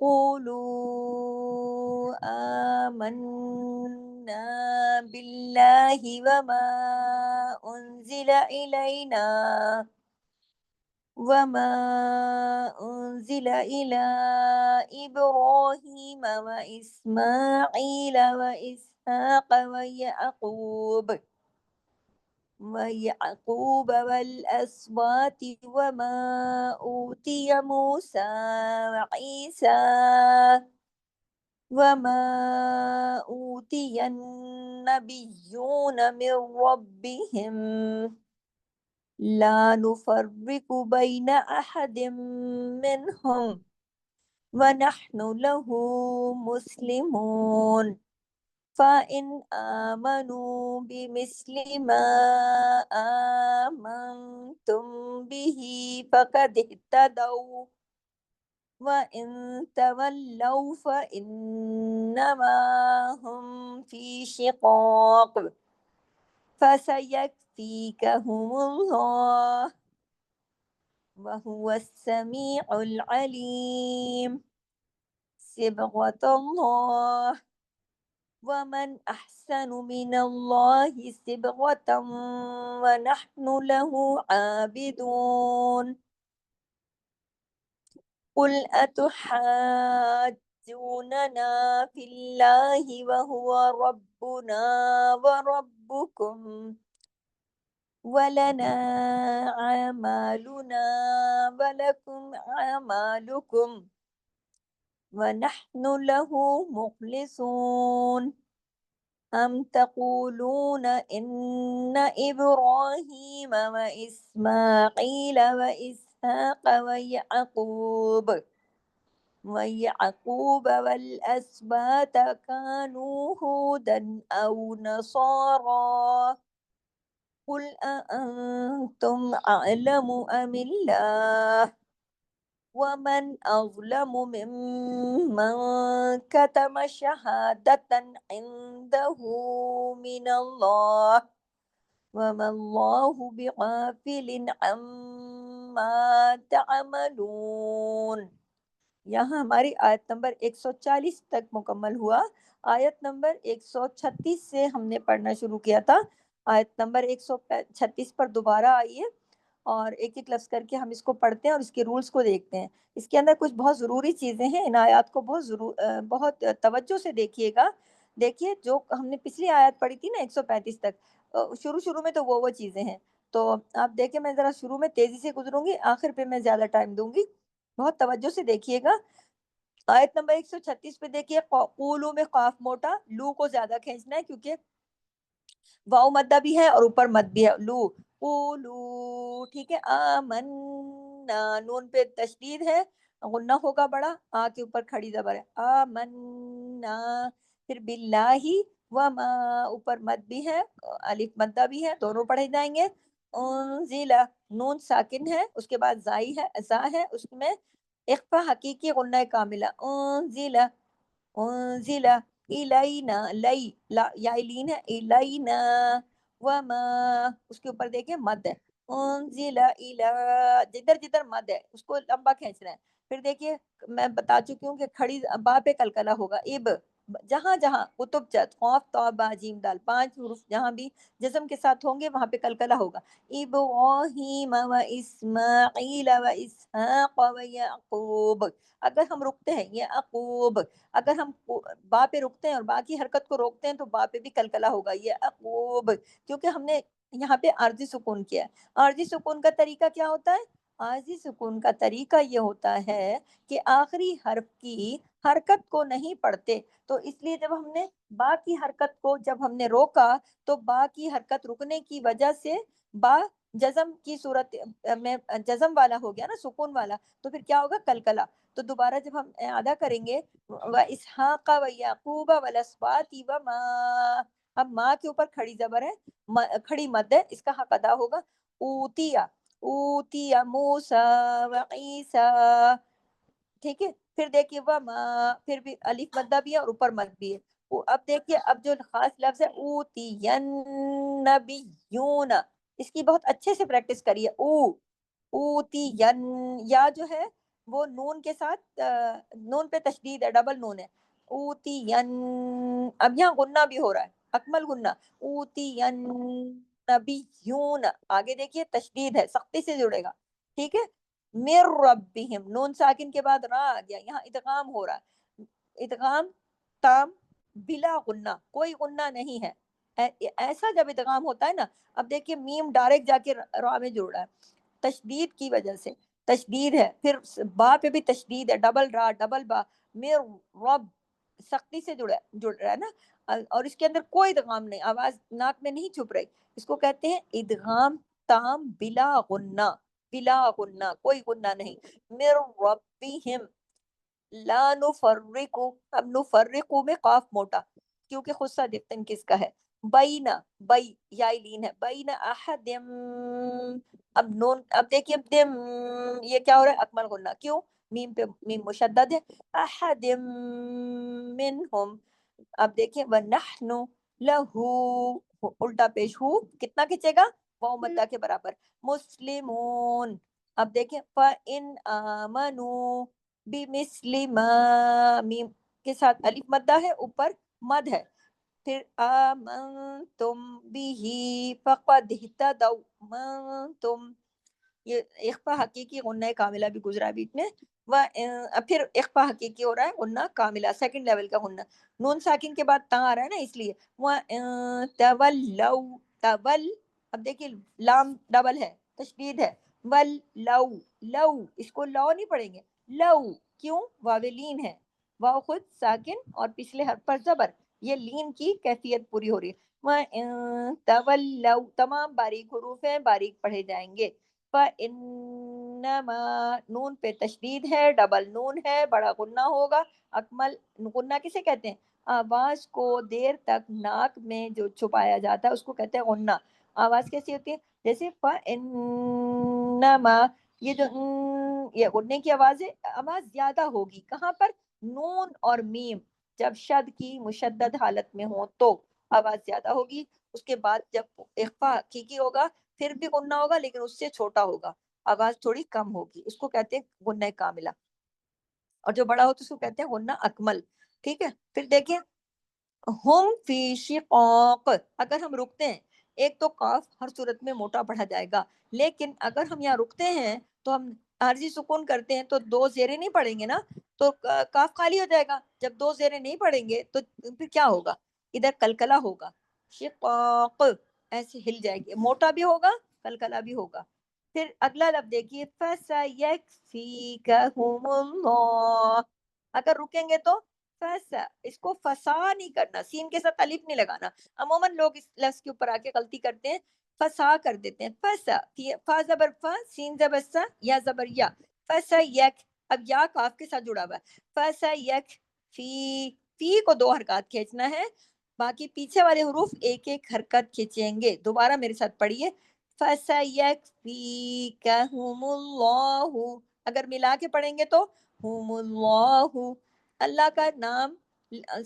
قولوا آمنا بالله وما أنزل إلى إبراهيم وإسماعيل وإسحاق ويعقوب والأسباط وما أوتي موسى وعيسى وما أوتي النبيون من ربهم لا نفرق بين أحد منهم ونحن له مسلمون فإن آمنوا بمثل ما آمنتم به فقد اهتدوا وَإِن تَوَلَّوْا فَإِنَّمَا هُمْ فِي شِقَاقٍ فَسَيَكْفِيكَهُمُ اللَّهُ وَهُوَ السَّمِيعُ الْعَلِيمُ صبغة الله ومن أحسن من الله صبغة ونحن له عابدون قل أتحاجوننا في الله وهو ربنا وربكم ولنا أعمالنا ولكم أعمالكم ونحن له مخلصون أم تقولون إن إبراهيم وإسماعيل وإسحاق ويعقوب والأسباط كانوا هودا أو نصارى قل أأنتم أعلم أم الله ومن أظلم ممن كتم شهادة عنده من الله وما الله بغافل عما تعملون۔ یہاں ہماری آیت نمبر 140 تک مکمل ہوا۔ آیت نمبر 136 سے ہم نے پڑھنا شروع کیا تھا۔ آیت نمبر 136 پر دوبارہ آئیے اور ایک ایک لفظ کر کے ہم اس کو پڑھتے ہیں اور اس کے رولز کو دیکھتے ہیں۔ اس کے اندر کچھ بہت ضروری چیزیں ہیں، ان آیات کو بہت توجہ سے دیکھیے گا۔ دیکھیے جو ہم نے پچھلی آیت پڑھی تھی نا 135 تک، شروع میں تو وہ چیزیں ہیں، تو آپ دیکھیں میں ذرا شروع میں تیزی سے گزروں گی، آخر پہ میں زیادہ ٹائم دوں گی، بہت توجہ سے دیکھیے گا۔ آیت نمبر 136 پہ دیکھیے، قولو میں قاف موٹا، لو کو زیادہ کھینچنا ہے کیونکہ واؤ مدہ بھی ہے اور اوپر مد بھی ہے، لو قولو، ٹھیک ہے۔ آمنا، نون پہ تشدید ہے، غنہ ہوگا بڑا، آ کے اوپر کھڑی زبر ہے، آمنا۔ پھر باللہ، وما، اوپر مد بھی ہے، الف مدہ بھی ہے، دونوں پڑھے جائیں گے۔ انزلہ، نون ساکن ہے، اس کے بعد زائی ہے، زا ہے، اس میں اخفا حقیقی غنہ کاملہ، انزلہ انزلہ الینا، لئی یا لین ہے، الینا وما، اس کے اوپر دیکھیں مد ہے، انزلہ الی، جدھر مد ہے اس کو لمبا کھینچنا ہے۔ پھر دیکھیے میں بتا چکی ہوں کہ کھڑی با پہ کلکلہ ہوگا، اب، جہاں قطب چت، قاف طا با جیم دال، 5 حروف جہاں بھی جزم کے ساتھ ہوں گے وہاں پہ کلکلہ ہوگا۔ ابراہیم و اسماعیل و اسحاق و یعقوب، اگر ہم رکتے ہیں یہ عقوب، اگر ہم با پہ رکتے ہیں اور با کی حرکت کو روکتے ہیں تو با پہ بھی کلکلہ ہوگا، یہ عقوب، کیونکہ ہم نے یہاں پہ عارضی سکون کیا ہے۔ عارضی سکون کا طریقہ کیا ہوتا ہے؟ عارضی سکون کا طریقہ یہ ہوتا ہے کہ آخری حرف کی حرکت کو نہیں پڑھتے، تو اس لیے جب ہم نے با کی حرکت کو جب ہم نے روکا تو با کی حرکت رکنے کی وجہ سے با جزم کی صورت میں جزم والا ہو گیا نا، سکون والا، تو پھر کیا ہوگا؟ کلکلا. تو دوبارہ جب ہم اعادہ کریں گے، و اسحاق و یعقوب والاسباط و ما، اب ماں کے اوپر کھڑی زبر ہے، کھڑی مد ہے، اس کا حق ادا ہوگا. اوتیا، اوتیا موسیٰ و عیسیٰ. ٹھیک ہے. پھر دیکھیے وما، پھر بھی الف مدہ بھی ہے اور اوپر مد بھی ہے. اب دیکھیے اب جو خاص لفظ ہے اوتین نبیون، اس کی بہت اچھے سے پریکٹس کریے. اوتین، یا جو ہے وہ نون کے ساتھ نون پہ تشدید ہے، ڈبل نون ہے. اوتین، اب یہاں غنہ بھی ہو رہا ہے، اکمل غنہ. اوتین نبیون، آگے دیکھیے تشدید ہے، سختی سے جڑے گا. ٹھیک ہے. مر ربہم، نون ساکن کے بعد را آ گیا، یہاں ادغام ہو رہا ہے. ادغام تام بلا غنہ، کوئی غنہ نہیں ہے. ایسا جب ادغام ہوتا ہے نا، اب دیکھیے میم ڈائریکٹ جا کے را میں جڑ رہا ہے تشدید کی وجہ سے. تشدید ہے، پھر با پہ بھی تشدید ہے، ڈبل را ڈبل با. مر رب، سختی سے جڑ رہا ہے نا. اور اس کے اندر کوئی ادغام نہیں، آواز ناک میں نہیں چھپ رہی. اس کو کہتے ہیں ادغام تام بلا غنہ، بلا غنہ، کوئی غنہ نہیں. مر ربہم لا نفرق، اب نفرق میں قاف موٹا کیونکہ خصہ دفتن کس کا ہے. بینا، بئی یا لین ہے، بینا احدم. اب نون، اب دیکھیے دم، یہ کیا ہو رہا ہے؟ اکمل غنہ. کیوں؟ میم پہ میم مشدد ہے. احدم منہم. اب دیکھیں وَنَحْنُ لَهُ، الٹا پیش ہو کتنا کھچے گا؟ واو مدہ کے برابر. مسلمون. اب دیکھیں فَإِنْ آمَنُوا بِمِثْلِ مَا، میم کے ساتھ الف مدہ ہے، اوپر مد ہے. پھر آمنتم بِهِ فَقَدْ اهْتَدَوْا، منتم، یہ اخفا حقیقی غنہ کاملہ بھی گزرا بیچ میں. پھر اخفا حقیقی ہو رہا ہے غنہ کاملہ، سیکنڈ لیول کا غنہ. نون ساکن کے بعد تا آ رہا ہے نا، اس لیے تولوا، تول. اب دیکھیے لام ڈبل ہے، تشدید ہے. ول لو، لو اس کو لو نہیں پڑھیں گے، لو. کیوں؟ واو لین ہے، واو خود ساکن اور پچھلے حرف پر زبر، یہ لین کی کیفیت پوری ہو رہی ہے. تولوا، تمام باریک حروف ہیں، باریک پڑھے جائیں گے. فَإِنَّمَا، نون پہ تشدید ہے، ڈبل نون ہے، بڑا غنہ ہوگا. اکمل غنہ کسے کہتے ہیں؟ آواز کو دیر تک ناک میں جو چھپایا جاتا ہے اس کو کہتے ہیں غنہ. آواز کیسی ہوتی ہے؟ جیسے فَإِنَّمَا، یہ جو یہ غنے کی آواز ہے، آواز زیادہ ہوگی کہاں پر؟ نون اور میم جب شد کی مشدد حالت میں ہو تو آواز زیادہ ہوگی. اس کے بعد جب اخفا حقیقی ہوگا پھر بھی غنہ ہوگا لیکن اس سے چھوٹا ہوگا، آواز تھوڑی کم ہوگی، اس کو کہتے ہیں غنہ کاملہ. اور جو بڑا ہوتا ہے اس کو کہتے ہیں غنہ اکمل. ٹھیک ہے. پھر دیکھیں ہم فی شقاق، اگر ہم رکتے ہیں، ایک تو قاف ہر صورت میں موٹا پڑھا جائے گا، لیکن اگر ہم یہاں رکتے ہیں تو ہم عارضی سکون کرتے ہیں تو دو زیریں نہیں پڑھیں گے نا، تو قاف خالی ہو جائے گا. جب دو زیریں نہیں پڑھیں گے تو پھر کیا ہوگا؟ ادھر کلکلا ہوگا، شقاق ایسے ہل جائے گی، موٹا بھی ہوگا کلکلا بھی ہوگا. پھر اگلا لفظ دیکھیے فَسَيَكْفِيكَهُمُ اللَّهُ، اگر رکیں گے تو فیسا، اس کو فسا نہیں کرنا، سین کے ساتھ الف نہیں لگانا. عموماً لوگ اس لفظ کے اوپر آ کے غلطی کرتے ہیں، فسا کر دیتے ہیں. فسا، فا زبر فا، سین زبر سا، یا زبر یا. فسا یک، اب یا کاف کے ساتھ جڑا ہوا ہے. فسا یک فی، فی کو دو حرکات کھینچنا ہے، باقی پیچھے والے حروف ایک ایک حرکت کھینچیں گے. دوبارہ میرے ساتھ پڑھیے. فَسَيَكْفِيكَهُمُ اللَّهُ، اگر ملا کے پڑھیں گے تو ہم اللہ، اللہ کا نام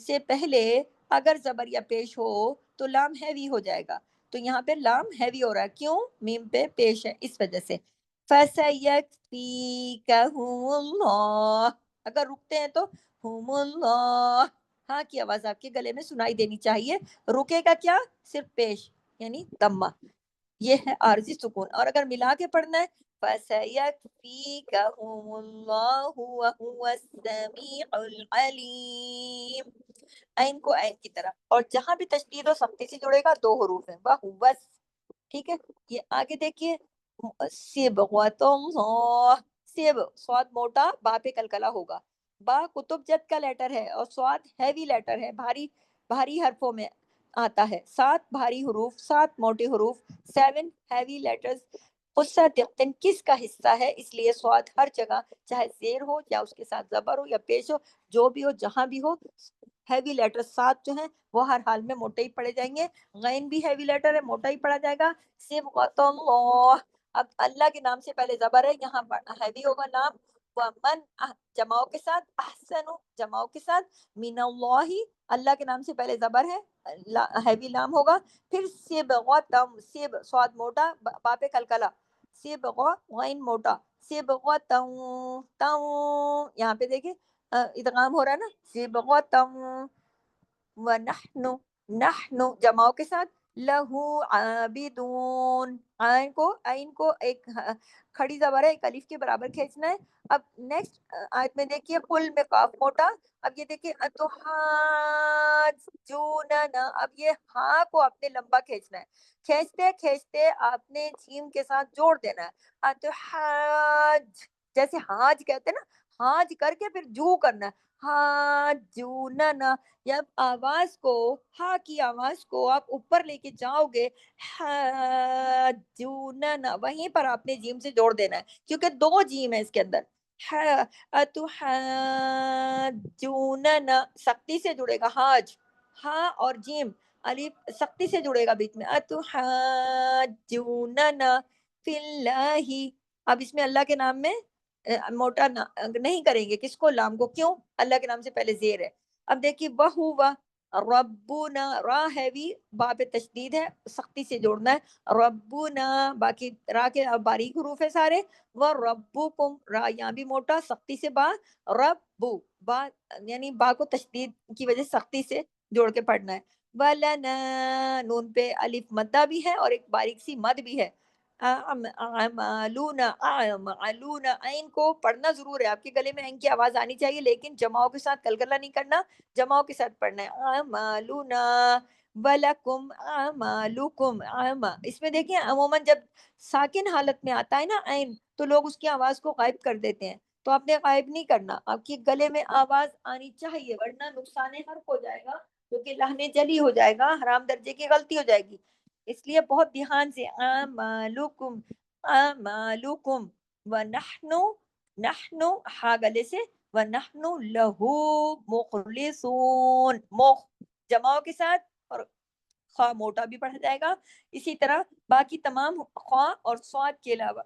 سے پہلے اگر زبر یا پیش ہو تو لام ہیوی ہو جائے گا. تو یہاں پہ لام ہیوی ہو رہا ہے، کیوں؟ میم پہ پیش ہے اس وجہ سے. فَسَيَكْفِيكَهُمُ اللَّهُ، اگر رکتے ہیں تو ہم اللہ، ہاں کی آواز آپ کے گلے میں سنائی دینی چاہیے. رکے گا کیا؟ صرف پیش یعنی دمہ، یہ ہے عارضی سکون. اور اگر ملا کے پڑھنا ہے فَسَيَكْفِيكَهُمُ اللَّهُ وَهُوَ السَّمِيعُ الْعَلِيمُ، عین کو عین کی طرح، اور جہاں بھی تشدید و سختی سے جڑے گا دو حروف ہیں، وَهُوَ. ٹھیک ہے. یہ آگے دیکھیے صبغۃ اللہ، سب سواد موٹا، با پہ کلکلا ہوگا. با کتب جد کا لیٹر ہے اور سواد ہیوی لیٹر ہے، بھاری بھاری حرفوں میں. آتا ہے. 7 بھاری حروف، 7 موٹے حروف، 7 ہیوی لیٹرز. قصہ دقن کس کا حصہ ہے؟ اس لیے سواد ہر جگہ، چاہے زیر ہو یا اس کے ساتھ زبر ہو یا پیش ہو، جو بھی ہو جہاں بھی ہو، ہیوی لیٹر 7 جو ہیں وہ ہر حال میں موٹے ہی پڑے جائیں گے. غین بھی ہیوی لیٹر ہے، موٹا ہی پڑا جائے گا. صبغۃ اللہ، اب اللہ کے نام سے پہلے زبر ہے، یہاں ہیوی ہوگا نام. ومن جماؤ کے ساتھ، احسن جماؤ کے ساتھ، من اللہ اللہ کے نام سے پہلے زبر ہے، ہیوی لام ہوگا. پھر صبغۃ، سب سواد موٹا، با پہ کلکلا، صبغ غین موٹا، صبغۃ یہاں پہ دیکھیں ادغام ہو رہا ہے نا، صبغۃ ونحن، نحن جماؤ کے ساتھ، لہو عابدون، عین کو ایک کھڑی زبر ہے، ایک الف کے برابر کھینچنا ہے. اب نیکسٹ آیت میں دیکھیے قل میں قاف موٹا. اب یہ دیکھیے اتحاجوننا، اب یہ ہاں کو آپ نے لمبا کھینچنا ہے. کھینچتے کھینچتے آپ نے جیم کے ساتھ جوڑ دینا ہے. اتحاج، جیسے حاج کہتے ہیں نا، حاج کر کے پھر جو کرنا ہے، حاجوننا. جب آواز کو، ہا کی آواز کو آپ اوپر لے کے جاؤ گے، حاجوننا، وہیں پر آپ نے جیم سے جوڑ دینا ہے، کیونکہ 2 جیم ہے اس کے اندر. اتحاجوننا سختی سے جڑے گا، حاج، ہاں اور جیم الف سختی سے جڑے گا بیچ میں. اتحاجوننا فی اللہ، اب اس میں اللہ کے نام میں موٹا نہیں کریں گے، کس کو؟ لام کو. کیوں؟ اللہ کے نام سے پہلے زیر ہے. اب دیکھیے وَهُوَ ربنا، را ہیوی، با پہ تشدید ہے، سختی سے جوڑنا ہے. ربنا، باقی را کے باریک حروف ہے سارے. وَرَبُّكُمْ، را یہاں بھی موٹا، سختی سے با. ربو، با یعنی با کو تشدید کی وجہ سے سختی سے جوڑ کے پڑھنا ہے. وَلَنَا، نون پہ الف مدہ بھی ہے اور ایک باریک سی مد بھی ہے. اعمالون، عین کو پڑھنا ضرور ہے، آپ کے گلے میں عین کی آواز آنی چاہیے، لیکن جماؤں کے ساتھ کلکلا نہیں کرنا، جماؤں کے ساتھ پڑھنا ہے. اعمالون وَلَكُمْ اعمالکم. اس میں دیکھیں عموماً جب ساکن حالت میں آتا ہے نا عین، تو لوگ اس کی آواز کو غائب کر دیتے ہیں، تو آپ نے غائب نہیں کرنا، آپ کے گلے میں آواز آنی چاہیے، ورنہ نقصان حرف ہو جائے گا، کیونکہ لہنے جلی ہو جائے گا، حرام درجے کی غلطی ہو جائے گی. اس لیے بہت دھیان سے اعمالکم، اعمالکم. ونحن، نحن ہا گلے سے، ونحن لہو مخلصون، جماؤں کے ساتھ اور خواہ موٹا بھی پڑھا جائے گا. اسی طرح باقی تمام خواہ اور سواد کے علاوہ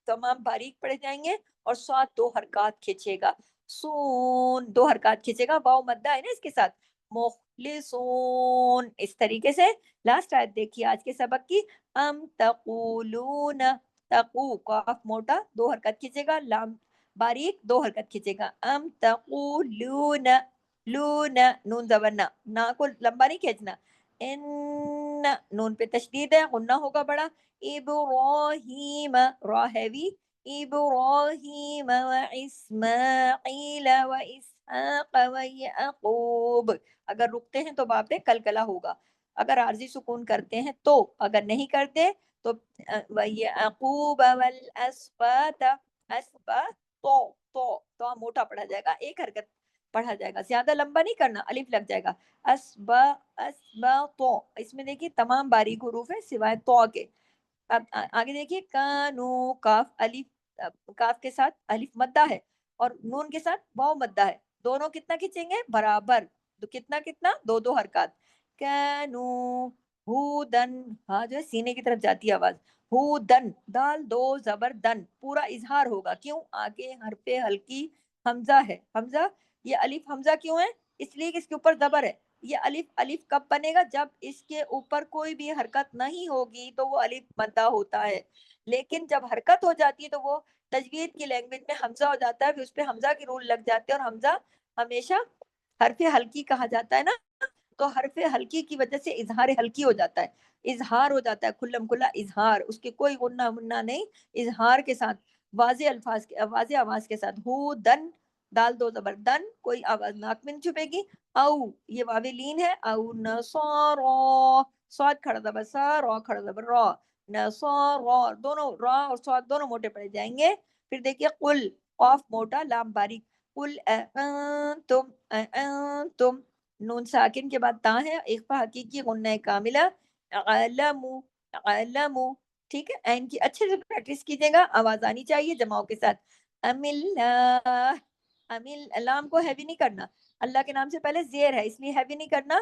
تمام باریک پڑھے جائیں گے، اور سواد 2 حرکات کھینچے گا، سون 2 حرکات کھینچے گا، واو مدہ ہے نا اس کے ساتھ، مخلصون. اس طریقے سے لاسٹ آیت دیکھیے آج کے سبق کی. ام تقولون، تقو قاف موٹا 2 حرکت کھینچے گا، لام باریک 2 حرکت کھینچے گا. ام تقولون، لون نون زبرنا، نا کو لمبا نہیں کھینچنا. ان، نون پہ تشدید ہے، غنہ ہوگا بڑا. ابراہیم، را ہیوی، ابراہیم واسماعیل واسحاق ویعقوب. اگر رکتے ہیں تو باپ پہ کلکلا ہوگا، اگر عارضی سکون کرتے ہیں تو، اگر نہیں کرتے تو ویعقوب والاسباط، اسباط تو موٹا پڑھا جائے گا، 1 حرکت پڑھا جائے گا، زیادہ لمبا نہیں کرنا، الف لگ جائے گا. اسباط، اس میں دیکھیے تمام باریک حروف ہیں سوائے تو کے. اب آگے دیکھیے کانو، کاف الف، کاف کے ساتھ الف مدہ ہے اور نون کے ساتھ واو مدہ ہے، دونوں کتنا کھینچیں گے؟ برابر. تو کتنا کتنا؟ 2 حرکات. کانو ہودن، ہاں جو ہے سینے کی طرف جاتی ہے آواز، ہودن، دال 2 زبر دن، پورا اظہار ہوگا. کیوں؟ آگے حرف ہلکی حمزہ ہے، حمزہ، یہ الف حمزہ کیوں ہے؟ اس لیے کہ اس کے اوپر زبر ہے. یہ الف الف کب بنے گا؟ جب اس کے اوپر کوئی بھی حرکت نہیں ہوگی تو وہ الف مدہ ہوتا ہے، لیکن جب حرکت ہو جاتی ہے تو وہ تجوید کی لینگویج میں حمزہ ہو جاتا ہے، پھر اس پہ حمزہ کی رول لگ جاتے ہیں، اور حمزہ ہمیشہ حرف ہلکی کہا جاتا ہے نا، تو حرف ہلکی کی وجہ سے اظہار ہلکی ہو جاتا ہے، اظہار ہو جاتا ہے، کھلم کھلا اظہار، اس کے کوئی غنہ منہ نہیں، اظہار کے ساتھ، واضح الفاظ کے، واضح آواز کے ساتھ. ہو دن، دال 2 زبر دن، کوئی آواز ناک میں نہیں چھپے گی. او، یہ واو لین ہے، او نصارا، صاد کھڑا زبر سا، را کھڑا زبر را، نصارا، دونوں را اور صاد دونوں موٹے پڑے جائیں گے. پھر دیکھیے قل، قاف موٹا لام باریک. قل اانتم، اانتم نون ساکن کے بعد تا ہے، اخفا حقیقی غنہ کاملہ، علمو علمو، ٹھیک ہے. عین کی اچھے سے پریکٹس کیجیے گا، آواز آنی چاہیے جماؤں کے ساتھ. املہ، امل، لام کو ہیوی نہیں کرنا، اللہ کے نام سے پہلے زیر ہے اس لیے ہیوی نہیں کرنا.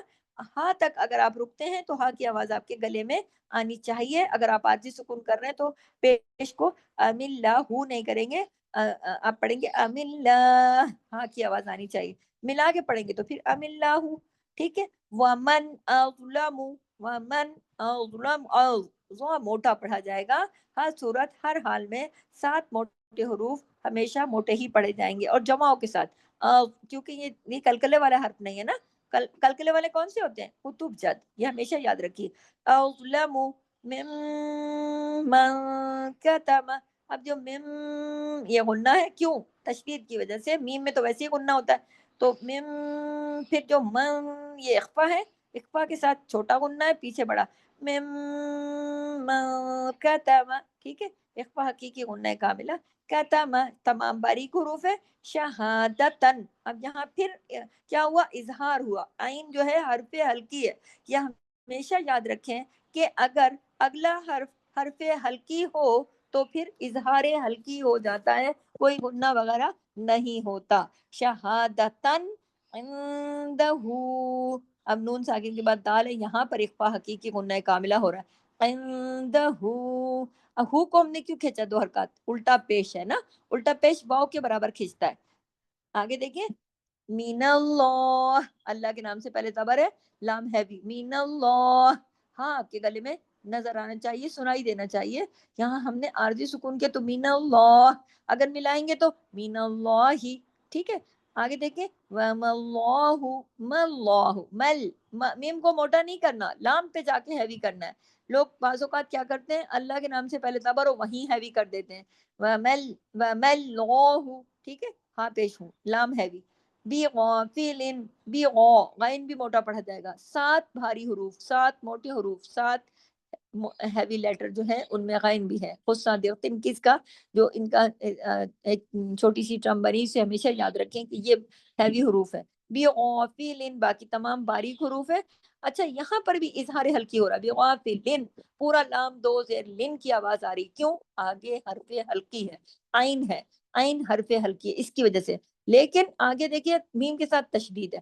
ہاں تک اگر آپ رکتے ہیں تو ہاں کی آواز آپ کے گلے میں آنی چاہیے. اگر آپ عارضی سکون کر رہے ہیں تو پیش کو املہ نہیں کریں گے، آپ پڑھیں گے املہ، ہاں کی آواز آنی چاہیے. ملا کے پڑھیں گے تو پھر املہ، ٹھیک ہے. ومن اظلم، ومن اظلم، موٹا پڑھا جائے گا. ہر صورت ہر حال میں 7 موٹے حروف ہمیشہ موٹے ہی پڑھے جائیں گے اور جماؤں کے ساتھ، کیونکہ یہ کلکلے والا حرف نہیں ہے نا. کلکلے والے کون سے ہوتے ہیں؟ قطب جد، یہ ہمیشہ یاد رکھیے. اظلم ممن کتم، اب جو مم یہ غنہ ہے، کیوں؟ تشدید کی وجہ سے. میم میں تو ویسے ہی غنہ ہوتا ہے، تو مم، پھر جو من یہ اخفا ہے، اخفا کے ساتھ چھوٹا غنہ ہے پیچھے بڑا، مم کتم، ٹھیک ہے. اخفا حقیقی غنہ کاملہ، کتم تمام باریک حروف ہے. شہادتن، اب یہاں پھر کیا ہوا؟ اظہار ہوا. عین جو ہے حرف ہلکی ہے. یہ ہمیشہ یاد رکھیں کہ اگر اگلا حرف حرف ہلکی ہو تو پھر اظہار ہلکی ہو جاتا ہے، کوئی غنہ وغیرہ نہیں ہوتا. شہادتن عندہ، اب نون ساکن کے بعد دال ہے، یہاں پر اخفا حقیقی غنہ کاملہ ہو رہا ہے. عندہ، ہو کو ہم نے کیوں کھینچا 2 حرکات؟ الٹا پیش ہے نا، الٹا پیش واو کے برابر کھینچتا ہے. آگے دیکھیں، مین اللہ، اللہ کے نام سے پہلے زبر ہے، لام ہیوی. مین اللہ، ہاں آپ کے گلے میں نظر آنا چاہیے، سنائی دینا چاہیے. یہاں ہم نے عارضی سکون کیا تو مین اللہ، اگر ملائیں گے تو مین اللہ ہی، ٹھیک ہے. آگے دیکھیں، وَمَاللَّهُ، مَاللَّهُ، میم کو موٹا نہیں کرنا، لام پہ جا کے ہیوی کرنا ہے. لوگ بعض اوقات کیا کرتے ہیں، اللہ کے نام سے پہلے زبر ہو وہیں ہیوی کر دیتے ہیں. وَمَاللَّهُ، ٹھیک ہے، ہاں پیش ہوں، لام ہیوی. بی غافل، بی غین بھی موٹا پڑھا جائے گا. 7 بھاری حروف، 7 موٹے حروف، 7 ہیوی لیٹر جو ہے ان میں غین بھی ہے. غصہ دیوتن کس کا، جو ان کا ایک چھوٹی سی ٹرم بنی سے ہمیشہ یاد رکھیں کہ یہ ہیوی حروف ہے. بی غافل، باقی تمام باریک حروف ہے. اچھا یہاں پر بھی اظہار ہلکی ہو رہا ہے. بی غافل، پورا لام 2 زیر لن کی آواز آ رہی، کیوں؟ آگے حرف ہلکی ہے، عین ہے، عین حرف ہلکی ہے اس کی وجہ سے. لیکن آگے دیکھیے میم کے ساتھ تشدید ہے،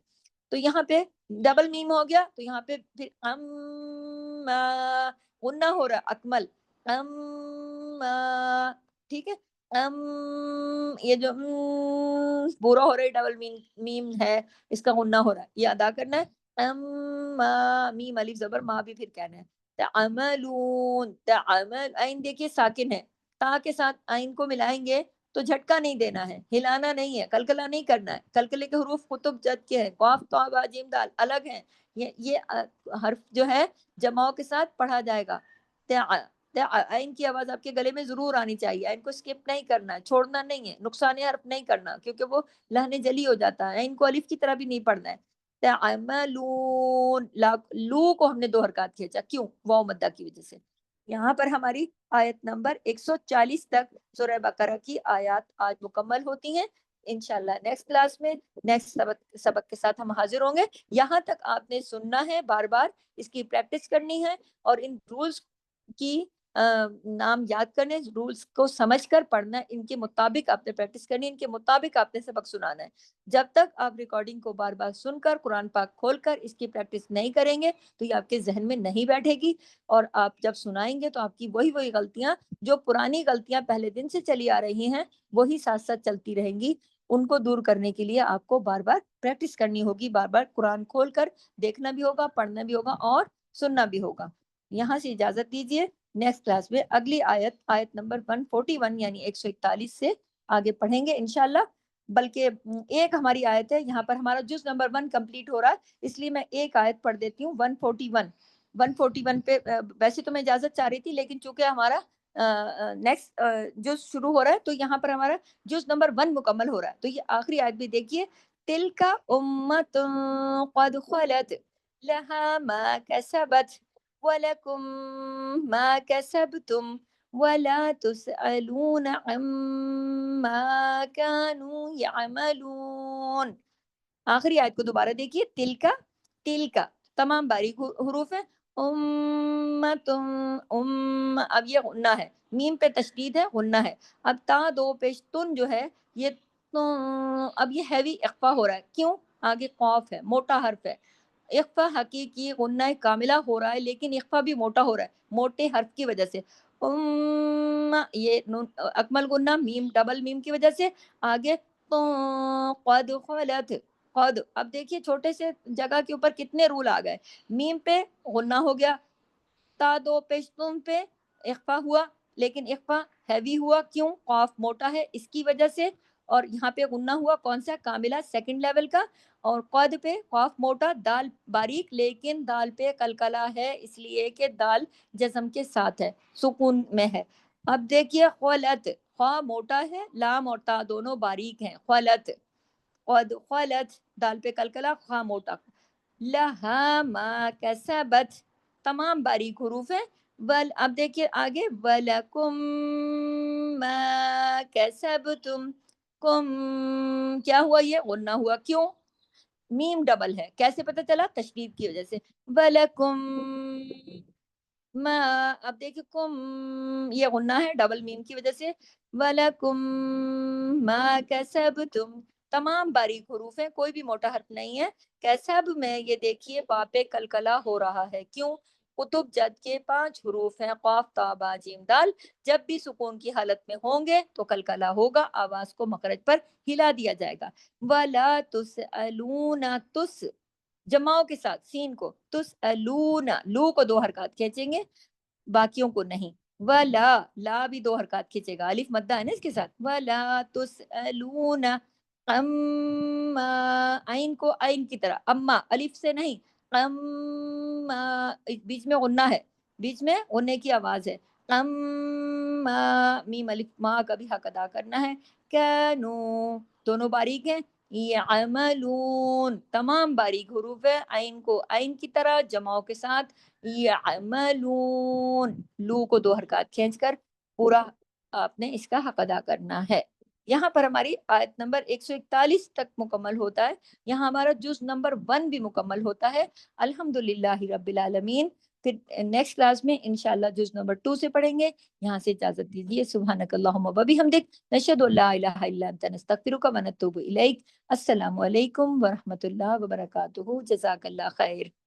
تو یہاں پہ ڈبل میم ہو گیا، تو یہاں پہ پھر غنہ ہو رہا ہے، اکمل، ٹھیک ہے. یہ جو پورا ہو رہا ہے ڈبل میم ہے، اس کا غنہ ہو رہا ہے، یہ ادا کرنا ہے. میم الف زبر، ماں بھی پھر کہنا ہے. تعملون، تعمل، عین دیکھیے ساکن ہے، تا کے ساتھ عین کو ملائیں گے تو جھٹکا نہیں دینا ہے، ہلانا نہیں ہے، کلکلا نہیں کرنا ہے. کلکلے کے حروف قطب جد کے ہیں، قاف طا با جیم دال الگ ہیں. یہ حرف جو ہے جماؤں کے ساتھ پڑھا جائے گا. عین کی آواز آپ کے گلے میں ضرور آنی چاہیے، عین کو اسکپ نہیں کرنا ہے، چھوڑنا نہیں ہے، نقصان حرف نہیں کرنا کیونکہ وہ لہنے جلی ہو جاتا ہے. عین کو الف کی طرح بھی نہیں پڑھنا ہے. تعملون، لو کو ہم نے 2 حرکات کھینچا، کیوں؟ واو مدہ کی وجہ سے. یہاں پر ہماری آیت نمبر 140 تک سورہ بقرہ کی آیات آج مکمل ہوتی ہیں. انشاءاللہ نیکسٹ کلاس میں نیکسٹ سبق کے ساتھ ہم حاضر ہوں گے. یہاں تک آپ نے سننا ہے، بار بار اس کی پریکٹس کرنی ہے اور ان رولز کی نام یاد کرنے، رولز کو سمجھ کر پڑھنا، ان کے مطابق آپ نے پریکٹس کرنی، ان کے مطابق آپ نے سبق سنانا ہے. جب تک آپ ریکارڈنگ کو بار بار سن کر قرآن پاک کھول کر اس کی پریکٹس نہیں کریں گے تو یہ آپ کے ذہن میں نہیں بیٹھے گی، اور آپ جب سنائیں گے تو آپ کی وہی غلطیاں، جو پرانی غلطیاں پہلے دن سے چلی آ رہی ہیں، وہی ساتھ ساتھ چلتی رہیں گی. ان کو دور کرنے کے لیے آپ کو بار بار پریکٹس کرنی ہوگی، بار بار قرآن کھول کر دیکھنا بھی ہوگا، پڑھنا بھی ہوگا اور سننا بھی ہوگا. یہاں سے اجازت دیجیے، نیکسٹ کلاس میں اگلی آیت نمبر 141 یعنی 141 سے آگے پڑھیں گے انشاءاللہ. بلکہ ایک ہماری آیت ہے، یہاں پر ہمارا جز نمبر 1 کمپلیٹ ہو رہا ہے، اس لیے میں ایک آیت پڑھ دیتی ہوں. 141 پہ ویسے تو میں اجازت چاہ رہی تھی، لیکن چونکہ ہمارا نیکسٹ جز شروع ہو رہا ہے تو یہاں پر ہمارا جز نمبر 1 مکمل ہو رہا ہے. تو یہ آخری آیت بھی دیکھیے، تلک امت قد خلت لها ما كسبت ولكم ما كسبتم ولا تسألون عما كانوا يعملون. آخری آیت کو دوبارہ دیکھیے، تل کا تمام باریک حروف ہیں، اب یہ غنہ ہے، میم پہ تشدید ہے، غنہ ہے۔ اب تا دو پیش تن جو ہے یہ اب یہ ہیوی اخفا ہو رہا ہے، کیوں؟ آگے قاف ہے، موٹا حرف ہے، اخفا حقیقی غنہ کاملہ ہو رہا ہے، لیکن اخفا بھی موٹا ہو رہا ہے، موٹے حرف کی وجہ سے۔ یہ نون اکمل غنہ میم ڈبل میم کی وجہ سے۔ آگے قد خلت، قد، اب دیکھیے چھوٹے سے جگہ کے اوپر کتنے رول آ گئے، میم پہ غنہ ہو گیا، تا دو پیشتم پہ اخفا ہوا، لیکن اخفا ہیوی ہوا، کیوں؟ قاف موٹا ہے اس کی وجہ سے، اور یہاں پہ غنہ ہوا کون سا؟ کاملہ سیکنڈ لیول کا، اور قد پہ قاف موٹا، دال باریک، لیکن دال پہ قلقلہ ہے اس لیے کہ دال جزم کے ساتھ ہے، سکون میں ہے۔ اب دیکھیے خلت، خواہ موٹا ہے، لام اور تا دونوں باریک ہیں، خلت، قد خلت، دال پہ قلقلہ، خواہ موٹا، لہا ما کسبت، تمام باریک حروف ہیں۔ اب دیکھیے آگے، وَلَكُمْ مَا كَسَبْتُمْ، کم کیا ہوا؟ یہ غنہ ہوا، کیوں؟ میم ڈبل ہے، کیسے پتہ چلا؟ تشدید کی وجہ سے، وَلَكُمْ ما، اب دیکھیں کم یہ غنہ ہے ڈبل میم کی وجہ سے، وَلَكُمْ مَا كَسَبْتُمْ، تمام باریک حروف ہیں، کوئی بھی موٹا حرف نہیں ہے۔ کسب میں یہ دیکھیے با پہ کلکلا ہو رہا ہے، کیوں؟ قطب جد کے 5 حروف ہیں، قاف تا با جیم دال، جب بھی سکون کی حالت میں ہوں گے تو کلکلا ہوگا، آواز کو مخرج پر ہلا دیا جائے گا۔ وَلَا تُسْأَلُونَ، تس جماؤں کے ساتھ سین کو، تُسْأَلُونَ، لو کو 2 حرکات کھینچیں گے، باقیوں کو نہیں۔ ولا، لا بھی 2 حرکات کھینچے گا، الف مدہ ہے نا اس کے ساتھ، ولا تسألون اما، عین کو عین کی طرح، اما الف سے نہیں، اما، بیچ میں غنہ ہے، بیچ میں غنے کی آواز ہے، اما، میم الف ما کا بھی حق ادا کرنا ہے، کانو، دونوں باریک ہیں، یعملون، تمام باریک حروف ہے، عین کو عین کی طرح جماؤں کے ساتھ، یعملون، لو کو 2 حرکات کھینچ کر پورا آپ نے اس کا حق ادا کرنا ہے۔ یہاں پر ہماری آیت نمبر 141 تک مکمل ہوتا ہے، یہاں ہمارا جز نمبر 1 بھی مکمل ہوتا ہے، الحمدللہ رب العالمین۔ پھر نیکسٹ کلاس میں انشاءاللہ جز نمبر 2 سے پڑھیں گے۔ یہاں سے اجازت دیجیے، سبحانک اللہم و بحمدک، نشہد ان لا الہ الا انت نستغفرک و نتوب الیک۔ السلام علیکم ورحمۃ اللہ وبرکاتہ، جزاک اللہ خیر۔